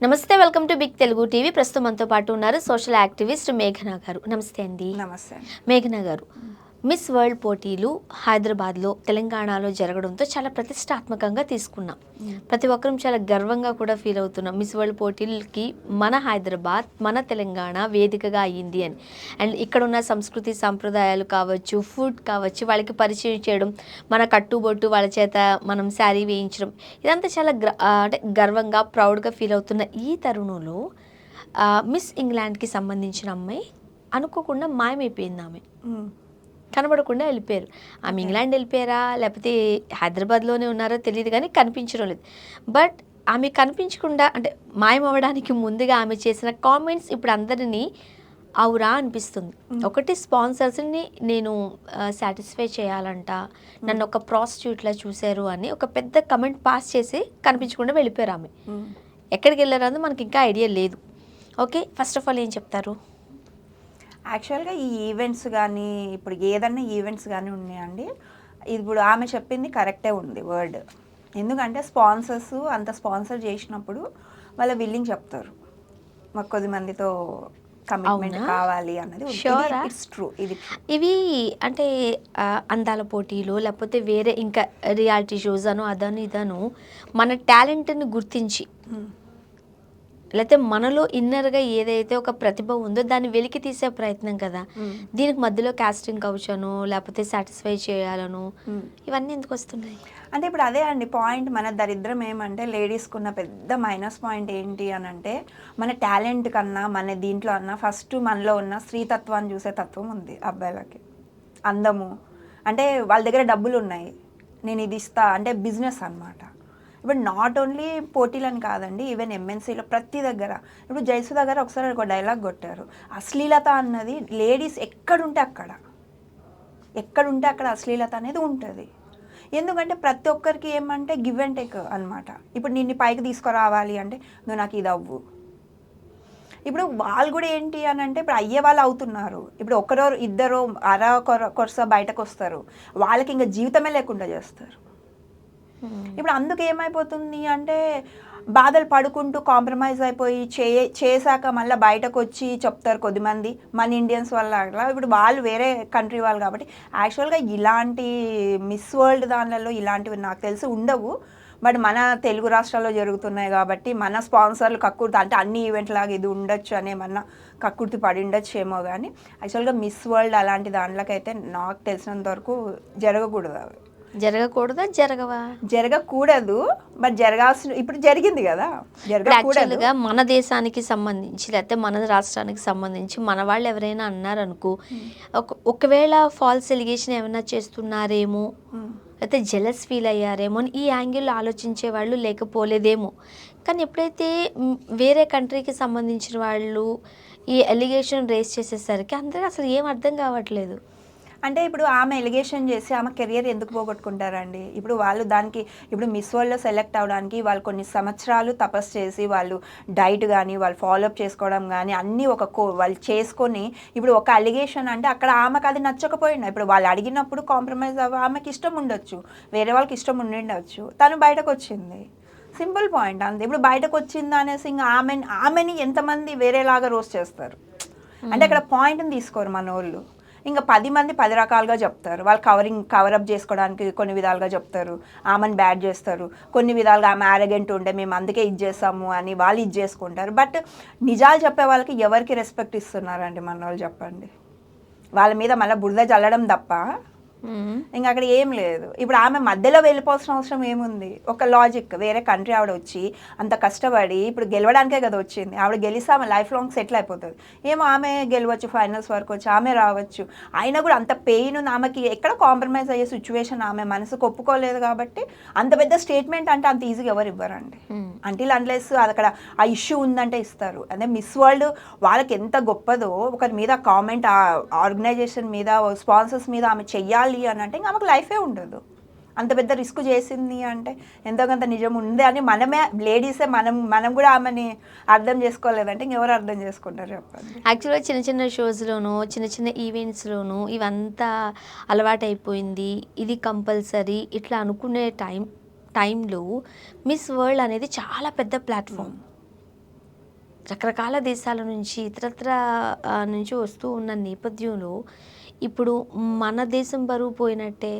నమస్తే, welcome to big Telugu TV. ప్రస్తుతం మనతో పాటు ఉన్నారు సోషల్ యాక్టివిస్ట్ మేఘన గారు. నమస్తే అండి. నమస్తే. మేఘన గారు, మిస్ వరల్డ్ పోటీలు హైదరాబాద్లో, తెలంగాణలో జరగడంతో చాలా ప్రతిష్టాత్మకంగా తీసుకున్నాం. ప్రతి ఒక్కరం చాలా గర్వంగా కూడా ఫీల్ అవుతున్నాం. మిస్ వరల్డ్ పోటీలకి మన హైదరాబాద్, మన తెలంగాణ వేదికగా అయ్యింది అని. అండ్ ఇక్కడ ఉన్న సంస్కృతి సంప్రదాయాలు కావచ్చు, ఫుడ్ కావచ్చు, వాళ్ళకి పరిచయం చేయడం, మన కట్టుబొట్టు వాళ్ళ చేత మనం శారీ వేయించడం, ఇదంతా చాలా అంటే గర్వంగా, ప్రౌడ్గా ఫీల్ అవుతున్న ఈ తరుణంలో మిస్ ఇంగ్లాండ్కి సంబంధించిన అమ్మాయి అనుకోకుండా మాయమైపోయింది. ఆమె కనబడకుండా వెళ్ళిపోయారు. ఆమె ఇంగ్లాండ్ వెళ్ళిపోయారా లేకపోతే హైదరాబాద్లోనే ఉన్నారో తెలియదు, కానీ కనిపించడం లేదు. బట్ ఆమె కనిపించకుండా అంటే మాయమవ్వడానికి ముందుగా ఆమె చేసిన కామెంట్స్ ఇప్పుడు అందరినీ అవురా అనిపిస్తుంది. ఒకటి, స్పాన్సర్స్ని నేను సాటిస్ఫై చేయాలంట, నన్ను ఒక ప్రాస్టిట్యూట్లా చూశారు అని ఒక పెద్ద కమెంట్ పాస్ చేసి కనిపించకుండా వెళ్ళిపోయారు ఆమె. ఎక్కడికి వెళ్ళారో మనకి ఇంకా ఐడియా లేదు. ఓకే, ఫస్ట్ ఆఫ్ ఆల్ ఏం చెప్తారు? యాక్చువల్గా ఈ ఈవెంట్స్ కానీ, ఇప్పుడు ఏదన్నా ఈవెంట్స్ కానీ ఉన్నాయండి, ఇప్పుడు ఆమె చెప్పింది కరెక్టే ఉంది వర్డ్. ఎందుకంటే స్పాన్సర్స్ అంత స్పాన్సర్ చేసినప్పుడు వాళ్ళ విల్లింగ్ చెప్తారు, మాకు కొద్ది మందితో కమిట్మెంట్ కావాలి అన్నది. It's true. ఇవి అంటే అందాల పోటీలు లేకపోతే వేరే ఇంకా రియాలిటీ షోస్ అను అదను ఇదను మన టాలెంట్ని గుర్తించి లేకపోతే మనలో ఇన్నర్గా ఏదైతే ఒక ప్రతిభ ఉందో దాన్ని వెలికి తీసే ప్రయత్నం కదా. దీనికి మధ్యలో కాస్టింగ్ కౌచను లేకపోతే సాటిస్ఫై చేయాలను ఇవన్నీ ఎందుకు వస్తున్నాయి అంటే ఇప్పుడు అదే అండి పాయింట్. మన దరిద్రం ఏమంటే లేడీస్కి ఉన్న పెద్ద మైనస్ పాయింట్ ఏంటి అని అంటే, మన టాలెంట్ కన్నా మన దీంట్లో అన్నా ఫస్ట్ మనలో ఉన్న స్త్రీతత్వాన్ని చూసే తత్వం ఉంది అబ్బాయిలకి. అందము అంటే వాళ్ళ దగ్గర డబ్బులు ఉన్నాయి, నేను ఇది ఇస్తా అంటే బిజినెస్ అనమాట. ఇప్పుడు నాట్ ఓన్లీ పోటీలని కాదండి, ఈవెన్ ఎంఎన్సీలో ప్రతి దగ్గర. ఇప్పుడు జైసు దగ్గర ఒకసారి ఒక డైలాగ్ కొట్టారు, అశ్లీలత అన్నది లేడీస్ ఎక్కడుంటే అక్కడ అశ్లీలత అనేది ఉంటుంది. ఎందుకంటే ప్రతి ఒక్కరికి ఏమంటే గివ్ అండ్ టేక్ అనమాట. ఇప్పుడు నిన్ను పైకి తీసుకురావాలి అంటే నువ్వు నాకు ఇది అవ్వు. ఇప్పుడు వాళ్ళు కూడా ఏంటి అని అంటే ఇప్పుడు అయ్యే వాళ్ళు అవుతున్నారు. ఇప్పుడు ఒకరో ఇద్దరు కొరస బయటకు వస్తారు, వాళ్ళకి ఇంకా జీవితమే లేకుండా చేస్తారు. ఇప్పుడు అందుకు ఏమైపోతుంది అంటే బాధలు పడుకుంటూ కాంప్రమైజ్ అయిపోయి చేశాక మళ్ళీ బయటకు వచ్చి చెప్తారు కొద్దిమంది, మన ఇండియన్స్ వల్ల అట్లా. ఇప్పుడు వాళ్ళు వేరే కంట్రీ వాళ్ళు కాబట్టి యాక్చువల్గా ఇలాంటి మిస్ వరల్డ్ దానిలలో ఇలాంటివి నాకు తెలిసి ఉండవు. బట్ మన తెలుగు రాష్ట్రాల్లో జరుగుతున్నాయి కాబట్టి మన స్పాన్సర్లు కక్కుర్తి అంటే అన్ని ఈవెంట్ లాగా ఇది ఉండొచ్చు అనే మన కక్కుర్తి పడి ఉండొచ్చు ఏమో. కానీ యాక్చువల్గా మిస్ వరల్డ్ అలాంటి దాంట్లోకైతే నాకు తెలిసినంత వరకు జరగకూడదు. అవి జరగకూడదు, బట్ జరగాల్సిన ఇప్పుడు జరిగింది కదా. యాక్చువల్గా మన దేశానికి సంబంధించి లేకపోతే మన రాష్ట్రానికి సంబంధించి మన వాళ్ళు ఎవరైనా అన్నారనుకో, ఒకవేళ ఫాల్స్ ఎలిగేషన్ ఏమైనా చేస్తున్నారేమో లేకపోతే జెలస్ ఫీల్ అయ్యారేమో అని ఈ యాంగిల్లో ఆలోచించే వాళ్ళు లేకపోలేదేమో. కానీ ఎప్పుడైతే వేరే కంట్రీకి సంబంధించిన వాళ్ళు ఈ ఎలిగేషన్ రేస్ చేసేసరికి అందరూ అసలు ఏం అర్థం కావట్లేదు. అంటే ఇప్పుడు ఆమె ఎలిగేషన్ చేసి ఆమె కెరియర్ ఎందుకు పోగొట్టుకుంటారండి? ఇప్పుడు వాళ్ళు దానికి ఇప్పుడు మిస్ వరల్డ్లో సెలెక్ట్ అవ్వడానికి వాళ్ళు కొన్ని సంవత్సరాలు తపస్సు చేసి వాళ్ళు డైట్ కానీ వాళ్ళు ఫాలోఅప్ చేసుకోవడం కానీ అన్నీ వాళ్ళు చేసుకొని ఇప్పుడు ఒక అలిగేషన్ అంటే అక్కడ ఆమెకు అది నచ్చకపోయినా ఇప్పుడు వాళ్ళు అడిగినప్పుడు కాంప్రమైజ్ ఆమెకి ఇష్టం ఉండొచ్చు, వేరే వాళ్ళకి ఇష్టం ఉండిండవచ్చు, తను బయటకు వచ్చింది. సింపుల్ పాయింట్ అంతే. ఇప్పుడు బయటకు వచ్చింది అనేసి ఇంకా ఆమెని ఎంతమంది వేరేలాగా రోస్ట్ చేస్తారు అంటే అక్కడ పాయింట్ని తీసుకోరు మన వాళ్ళు. ఇంకా 10 మంది 10 రకాలుగా చెప్తారు. వాళ్ళు కవరప్ చేసుకోవడానికి కొన్ని విధాలుగా చెప్తారు, ఆమెను బ్యాడ్ చేస్తారు. కొన్ని విధాలుగా ఆమె యారగెంట్ ఉంటే మేము అందుకే ఇది చేస్తాము అని వాళ్ళు ఇది చేసుకుంటారు. బట్ నిజాలు చెప్పే వాళ్ళకి ఎవరికి రెస్పెక్ట్ ఇస్తున్నారండి మన వాళ్ళు చెప్పండి? వాళ్ళ మీద మళ్ళీ బురద చల్లడం తప్ప ఇంకా అక్కడ ఏం లేదు. ఇప్పుడు ఆమె మధ్యలో వెళ్ళిపోవాల్సిన అవసరం ఏముంది? ఒక లాజిక్, వేరే కంట్రీ ఆవిడ వచ్చి అంత కష్టపడి ఇప్పుడు గెలవడానికే కదా వచ్చింది. ఆవిడ గెలిస్తే ఆమె లైఫ్ లాంగ్ సెటిల్ అయిపోతుంది. ఏమో ఆమె గెలవచ్చు, ఫైనల్స్ వరకు వచ్చి ఆమె రావచ్చు. అయినా కూడా అంత పెయిన్ ఆమెకి ఎక్కడ కాంప్రమైజ్ అయ్యే సిచ్యువేషన్ ఆమె మనసుకు ఒప్పుకోలేదు కాబట్టి అంత పెద్ద స్టేట్మెంట్ అంటే అంత ఈజీగా ఎవరు ఇవ్వరండి. అంటిల్ అన్లెస్ అక్కడ ఆ ఇష్యూ ఉందంటే ఇస్తారు. అదే మిస్ వరల్డ్ వాళ్ళకి ఎంత గొప్పదో ఒకరి మీద కామెంట్ ఆర్గనైజేషన్ మీద స్పాన్సర్స్ మీద ఆమె చెయ్యాలి అని అంటే ఇంకా ఆమెకు లైఫే ఉండదు. అంత పెద్ద రిస్క్ చేసింది అంటే ఎంతో కొంత నిజం ఉంది అని మనమే లేడీసే మనం కూడా ఆమెని అర్థం చేసుకోలేదంటే ఇంకెవరు అర్థం చేసుకుంటారు చెప్పండి? యాక్చువల్గా చిన్న చిన్న షోస్లోనూ చిన్న చిన్న ఈవెంట్స్లోనూ ఇవంతా అలవాటైపోయింది, ఇది కంపల్సరీ ఇట్లా అనుకునే టైంలో మిస్ వరల్డ్ అనేది చాలా పెద్ద ప్లాట్ఫామ్. రకరకాల దేశాల నుంచి ఇతరత్ర నుంచి వస్తూ ఉన్న నేపథ్యంలో ఇప్పుడు మన దేశం బరువు పోయినట్టే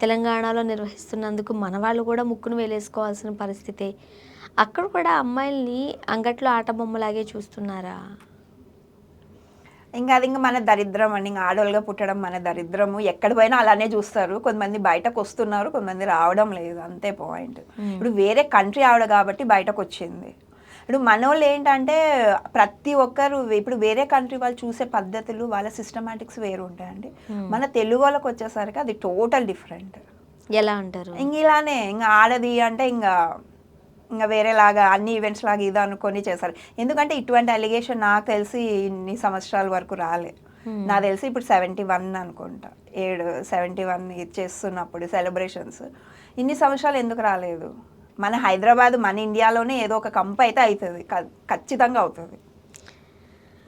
తెలంగాణలో నిర్వహిస్తున్నందుకు మన వాళ్ళు కూడా ముక్కును వేలేసుకోవాల్సిన పరిస్థితే. అక్కడ కూడా అమ్మాయిల్ని అంగట్లో ఆట బొమ్మలాగే చూస్తున్నారా? ఇంకా అది ఇంకా మన దరిద్రం అండి. ఇంకా ఆడోళ్ళుగా పుట్టడం మన దరిద్రము. ఎక్కడ పోయినా అలానే చూస్తారు. కొంతమంది బయటకు వస్తున్నారు, కొంతమంది రావడం లేదు, అంతే పాయింట్. ఇప్పుడు వేరే కంట్రీ ఆవిడ కాబట్టి బయటకు వచ్చింది. ఇప్పుడు మనోళ్ళు ఏంటంటే ప్రతి ఒక్కరు ఇప్పుడు వేరే కంట్రీ వాళ్ళు చూసే పద్ధతులు వాళ్ళ సిస్టమాటిక్స్ వేరు ఉంటాయండి. మన తెలుగు వాళ్ళకి వచ్చేసరికి అది టోటల్ డిఫరెంట్. ఎలా అంటారు? ఇంక ఇలానే ఇంకా ఆడది అంటే ఇంకా వేరేలాగా అన్ని ఈవెంట్స్ లాగా ఇది అనుకొని చేస్తారు. ఎందుకంటే ఇటువంటి అలిగేషన్ నాకు తెలిసి ఇన్ని సంవత్సరాల వరకు రాలే. నాకు తెలిసి ఇప్పుడు 71 అనుకుంటా, 71 ఇది చేస్తున్నప్పుడు సెలబ్రేషన్స్ ఇన్ని సంవత్సరాలు ఎందుకు రాలేదు? మన హైదరాబాద్ మన ఇండియాలోనే ఏదో ఒక కంపు అయితే అవుతుంది, ఖచ్చితంగా అవుతుంది.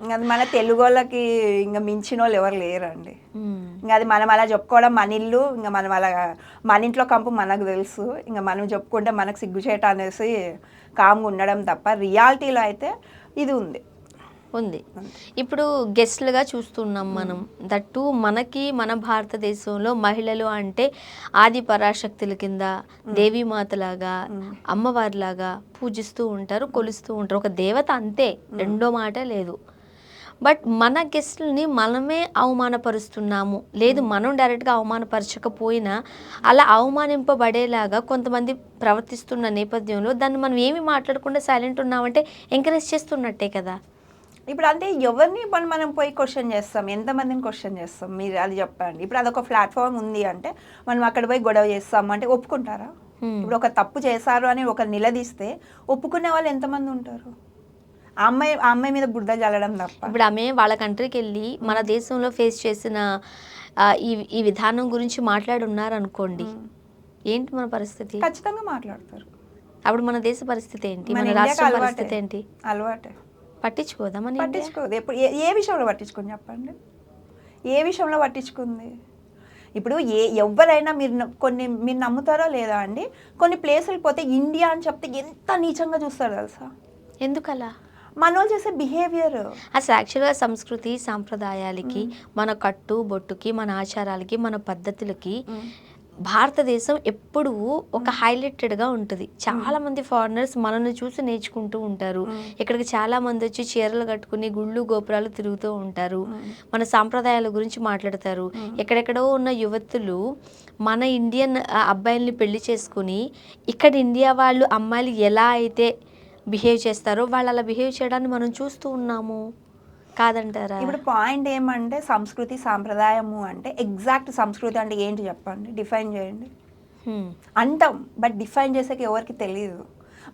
ఇంకా అది మన తెలుగు వాళ్ళకి ఇంకా మించిన వాళ్ళు ఎవరు లేరండి. ఇంకా అది మనం అలా చెప్పుకోవడం మన ఇల్లు, ఇంకా మనం అలా మన ఇంట్లో కంపు మనకు తెలుసు, ఇంకా మనం చెప్పుకుంటే మనకు సిగ్గుచేట అనేసి కామ్గా ఉండడం తప్ప రియాలిటీలో అయితే ఇది ఉంది. ఇప్పుడు గెస్ట్లుగా చూస్తున్నాం మనం. దట్టు మనకి మన భారతదేశంలో మహిళలు అంటే ఆది పరాశక్తుల కింద దేవీమాతలాగా అమ్మవారిలాగా పూజిస్తూ ఉంటారు, కొలుస్తూ ఉంటారు. ఒక దేవత అంతే, రెండో మాట లేదు. బట్ మన గెస్ట్లని మనమే అవమానపరుస్తున్నాము, లేదు మనం డైరెక్ట్గా అవమానపరచకపోయినా అలా అవమానింపబడేలాగా కొంతమంది ప్రవర్తిస్తున్న నేపథ్యంలో దాన్ని మనం ఏమి మాట్లాడకుండా సైలెంట్ ఉన్నామంటే ఎంకరేజ్ చేస్తున్నట్టే కదా. ఇప్పుడు అంటే ఎవరిని మనం పోయి క్వశ్చన్ చేస్తాం, ఎంతమందిని క్వశ్చన్ చేస్తాం, మీరు అది చెప్పండి. ఇప్పుడు అదొక ప్లాట్ఫామ్ ఉంది అంటే మనం అక్కడ పోయి గొడవ చేస్తాం అంటే ఒప్పుకుంటారా? ఇప్పుడు ఒక తప్పు చేశారు అని ఒక నిలదీస్తే ఒప్పుకునే వాళ్ళు ఎంతమంది ఉంటారు? ఆ అమ్మాయి మీద బురద జల్లడం తప్ప. ఇప్పుడు ఆమె వాళ్ళ కంట్రీకి వెళ్ళి మన దేశంలో ఫేస్ చేసిన ఈ విధానం గురించి మాట్లాడున్నారు అనుకోండి, ఏంటి మన పరిస్థితి? ఖచ్చితంగా మాట్లాడతారు. అప్పుడు మన దేశ పరిస్థితి ఏంటి? మన రాష్ట్ర పరిస్థితి ఏంటి? అలవాటే. పట్టించుకోదా? మన పట్టించుకోదు. ఎప్పుడు ఏ విషయంలో పట్టించుకుని చెప్పండి? ఏ విషయంలో పట్టించుకుంది? ఇప్పుడు ఎవరైనా మీరు నమ్ముతారో లేదా అండి, కొన్ని ప్లేసులకు పోతే ఇండియా అని చెప్తే ఎంత నీచంగా చూస్తారు తెలుసా? ఎందుకలా? మనోళ్ళు చేసే బిహేవియర్ అసలు యాక్చువల్గా సంస్కృతి సాంప్రదాయాలకి, మన కట్టు బొట్టుకి, మన ఆచారాలకి, మన పద్ధతులకి భారతదేశం ఎప్పుడూ ఒక హైలైటెడ్గా ఉంటుంది. చాలా మంది ఫారినర్స్ మనల్ని చూసి నేర్చుకుంటూ ఉంటారు. ఇక్కడికి చాలా మంది వచ్చి చీరలు కట్టుకుని గుళ్ళు గోపురాలు తిరుగుతూ ఉంటారు, మన సాంప్రదాయాల గురించి మాట్లాడతారు. ఎక్కడెక్కడో ఉన్న యువతులు మన ఇండియన్ అబ్బాయిల్ని పెళ్లి చేసుకుని ఇక్కడ ఇండియా వాళ్ళు అమ్మాయిలు ఎలా అయితే బిహేవ్ చేస్తారో వాళ్ళు అలా బిహేవ్ చేయడాన్ని మనం చూస్తూ ఉన్నాము, కాదంటారా? ఇప్పుడు పాయింట్ ఏమంటే సంస్కృతి సాంప్రదాయము అంటే ఎగ్జాక్ట్ సంస్కృతి అంటే ఏంటి చెప్పండి, డిఫైన్ చేయండి. అంటాం బట్ డిఫైన్ చేసేకి ఎవరికి తెలియదు.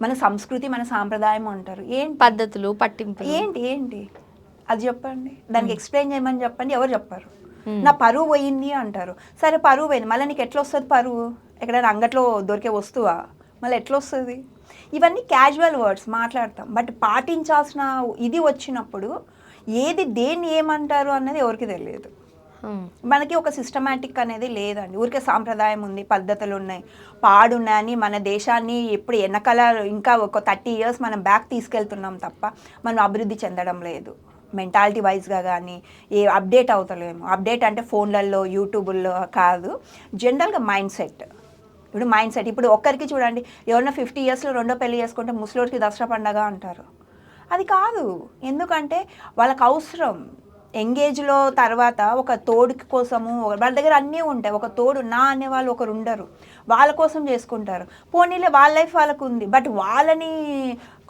మన సంస్కృతి మన సాంప్రదాయం అంటారు, ఏంటి పద్ధతులు పట్టింపు ఏంటి అది చెప్పండి. దానికి ఎక్స్ప్లెయిన్ చేయమని చెప్పండి, ఎవరు చెప్పారు? నా పరువు పోయింది అంటారు. సరే పరువు పోయింది, మళ్ళీ నీకు ఎట్లా వస్తుంది పరువు? ఎక్కడైనా అంగట్లో దొరికే వస్తువా? మళ్ళీ ఎట్లా వస్తుంది? ఇవన్నీ క్యాజువల్ వర్డ్స్ మాట్లాడతాం, బట్ పాటించాల్సిన ఇది వచ్చినప్పుడు ఏది దేన్ని ఏమంటారు అన్నది ఎవరికి తెలియదు. మనకి ఒక సిస్టమాటిక్ అనేది లేదండి. ఊరికే సాంప్రదాయం ఉంది, పద్ధతులు ఉన్నాయి, పాడున్నాయని మన దేశాన్ని ఎప్పుడు వెనకాల ఇంకా ఒక 30 years మనం బ్యాక్ తీసుకెళ్తున్నాం తప్ప మనం అభివృద్ధి చెందడం లేదు. మెంటాలిటీ వైజ్గా కానీ ఏ అప్డేట్ అవుతలేము. అప్డేట్ అంటే ఫోన్లలో యూట్యూబుల్లో కాదు, జనరల్గా మైండ్ సెట్. ఇప్పుడు ఒక్కరికి చూడండి, ఎవరైనా 50 yearsలో రెండో పెళ్లి చేసుకుంటే ముసలోడికి దసరా పండగ అంటారు. అది కాదు, ఎందుకంటే వాళ్ళకి అవసరం. ఎంగేజ్లో తర్వాత ఒక తోడు కోసము వాళ్ళ దగ్గర అన్నీ ఉంటాయి, ఒక తోడు నా అనేవాళ్ళు ఒకరు ఉండరు, వాళ్ళ కోసం చేసుకుంటారు. పోనీలే వాళ్ళ లైఫ్ వాళ్ళకు ఉంది, బట్ వాళ్ళని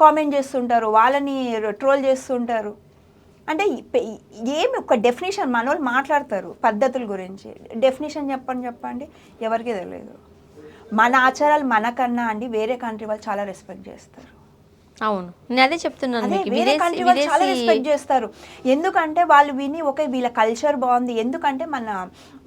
కామెంట్ చేస్తుంటారు, వాళ్ళని ట్రోల్ చేస్తుంటారు. అంటే ఏమి ఒక డెఫినేషన్ మన వాళ్ళు మాట్లాడతారు పద్ధతుల గురించి, డెఫినేషన్ చెప్పండి, ఎవరికి తెలియదు. మన ఆచారాలు మనకన్నా అండి వేరే కంట్రీ వాళ్ళు చాలా రెస్పెక్ట్ చేస్తారు. అవును, నేను అదే చెప్తున్నాను. వేరే కంట్రీ వాళ్ళు చాలా రెస్పెక్ట్ చేస్తారు, ఎందుకంటే వాళ్ళు విని వీళ్ళ కల్చర్ బాగుంది. ఎందుకంటే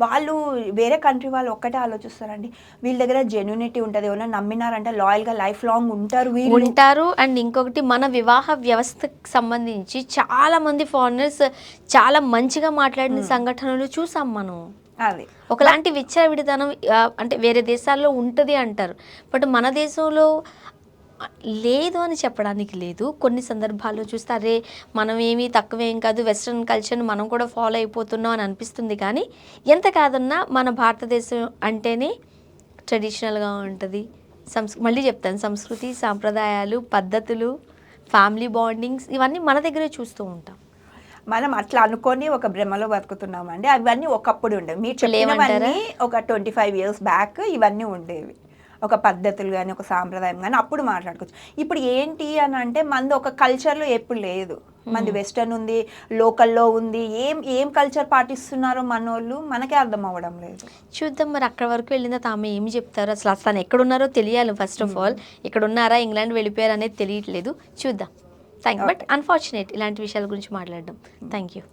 వాళ్ళు వేరే కంట్రీ వాళ్ళు ఒక్కటే ఆలోచిస్తారండి, వీళ్ళ దగ్గర జెన్యూనిటీ ఉంటుంది, ఎవరైనా నమ్మినారంటే లాయల్గా లైఫ్ లాంగ్ ఉంటారు. అండ్ ఇంకొకటి, మన వివాహ వ్యవస్థకు సంబంధించి చాలా మంది ఫారినర్స్ చాలా మంచిగా మాట్లాడిన సంఘటనలు చూసాం మనం. అది ఒకలాంటి విచ్చలవిడితనం అంటే వేరే దేశాల్లో ఉంటుంది అంటారు, బట్ మన దేశంలో లేదు అని చెప్పడానికి లేదు. కొన్ని సందర్భాల్లో చూస్తే అరే మనం ఏమీ తక్కువేం కాదు, వెస్ట్రన్ కల్చర్ని మనం కూడా ఫాలో అయిపోతున్నాం అని అనిపిస్తుంది. కానీ ఎంత కాదన్నా మన భారతదేశం అంటేనే ట్రెడిషనల్గా ఉంటుంది. మళ్ళీ చెప్తాను, సంస్కృతి, సాంప్రదాయాలు, పద్ధతులు, ఫ్యామిలీ బాండింగ్స్ ఇవన్నీ మన దగ్గరే చూస్తూ ఉంటాం. మనం అట్లా అనుకొని ఒక భ్రమలో బతుకుతున్నామండి. అవన్నీ ఒకప్పుడు ఉండేవి. మీరు ఇప్పుడు లేవంటారా? చెప్పినవన్నీ ఒక 25 ఇయర్స్ బ్యాక్ ఇవన్నీ ఉండేవి. ఒక పద్ధతులు కానీ ఒక సాంప్రదాయం కానీ అప్పుడు మాట్లాడుకోవచ్చు. ఇప్పుడు ఏంటి అని అంటే మనది ఒక కల్చర్లో ఎప్పుడు లేదు. మనది వెస్టర్న్ ఉంది, లోకల్లో ఉంది. ఏం కల్చర్ పాటిస్తున్నారో మనోళ్ళు మనకే అర్థం అవ్వడం లేదు. చూద్దాం మరి అక్కడ వరకు వెళ్ళిన ఆమె ఏమి చెప్తారో, అసలు తను ఎక్కడున్నారో తెలియాలి. ఫస్ట్ ఆఫ్ ఆల్ ఇక్కడ ఉన్నారా, ఇంగ్లాండ్ వెళ్ళిపోయారు అనేది తెలియట్లేదు. చూద్దాం. బట్ అన్ఫార్చునేట్ ఇలాంటి విషయాల గురించి మాట్లాడడం. Thank you.